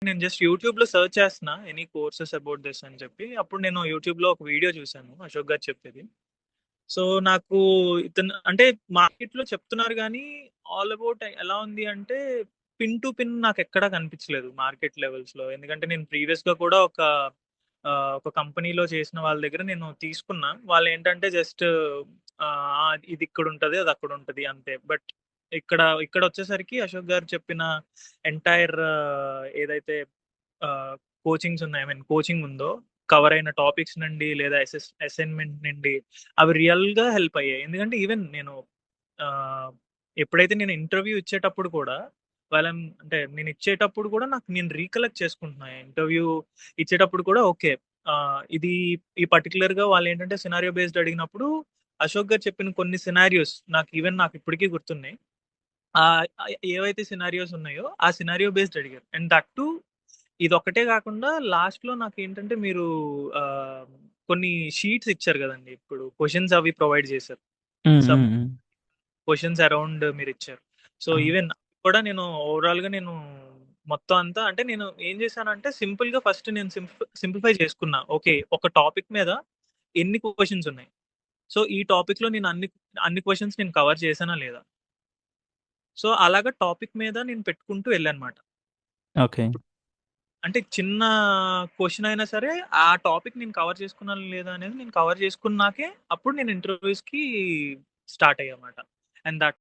నేను జస్ట్ యూట్యూబ్‌లో సెర్చ్ చేస్తున్నా ఎనీ కోర్సెస్ అబౌట్ దిస్ అని చెప్పి. అప్పుడు నేను యూట్యూబ్‌లో ఒక వీడియో చూసాను అశోక్ గారు చెప్పేది. సో, నాకు ఇతను అంటే మార్కెట్‌లో చెప్తున్నారు గానీ, ఆల్ అబౌట్ ఎలా ఉంది అంటే, పిన్ టు పిన్ నాకెక్కడా కనిపించలేదు మార్కెట్ లెవెల్స్‌లో. ఎందుకంటే నేను ప్రీవియస్‌గా కూడా ఒక కంపెనీలో చేసిన వాళ్ళ దగ్గర నేను తీసుకున్నా. వాళ్ళేంటంటే జస్ట్ ఇది ఇక్కడుంటది, అది అక్కడుంటది అంతే. బట్ ఇక్కడొచ్చేసరికి అశోక్ గారు చెప్పిన ఎంటైర్ ఏదైతే కోచింగ్స్ ఉన్నాయి. ఐ మీన్ కోచింగ్ ఉందో, కవర్ అయిన టాపిక్స్ నుండి లేదా అసైన్‌మెంట్ నుండి అవి రియల్‌గా హెల్ప్ అయ్యాయి. ఎందుకంటే ఈవెన్ నేను ఆహ్, ఎప్పుడైతే నేను ఇంటర్వ్యూ ఇచ్చేటప్పుడు కూడా అంటే నేను ఇచ్చేటప్పుడు కూడా నేను రీకలెక్ట్ చేసుకుంటున్నా. ఇంటర్వ్యూ ఇచ్చేటప్పుడు కూడా ఓకే. ఇది ఈ పర్టిక్యులర్‌గా వాళ్ళేంటంటే సినారియో బేస్డ్ అడిగినప్పుడు అశోక్ గారు చెప్పిన కొన్ని సినారియోస్ నాకు ఇప్పటికి గుర్తున్నాయి. ఏవైతే సినారియోస్ ఉన్నాయో ఆ సినారియో బేస్డ్ అడిగారు. అండ్ దట్ టూ ఇదొక్కటే గాకుండా లాస్ట్‌లో నాకేంటంటే మీరు ఆహ్, కొన్ని షీట్స్ ఇచ్చారు గదండీ! ఇప్పుడు క్వెషన్స్ అవి ప్రొవైడ్ చేశారు. హ్మ్. Some hmm. Hmm. Questions around మీరిచ్చారు. సో, ఆ! ఈవెన్ కూడా నేను ఓవరాల్‌గా మొత్తం అంతా అంటే నేను ఏం చేశానంటే సింపుల్‌గా ఫస్ట్ నేను సింప్లిఫై చేసుకున్నా. ఓకే. ఒక టాపిక్ మీద ఎన్ని క్వెషన్స్ ఉన్నాయి. సో, ఈ టాపిక్‌లో నేను అన్ని క్వెషన్స్ నేను కవర్ చేశానా లేదా? సో, అలాగా టాపిక్ మీద నేను పెట్టుకుంటూ ఎళ్ళానమాట. ఓకే. ఇప్పుడు అంటే చిన్న క్వెషన్ అయినా సరే, ఆ టాపిక్ నేను కవర్ చేసుకున్నానా లేదా అనేది నేను కవర్ చేసుకున్నాకే అప్పుడు నేను ఇంటర్‌వ్యూస్‌కి స్టార్ట్ అయ్యామాట. And that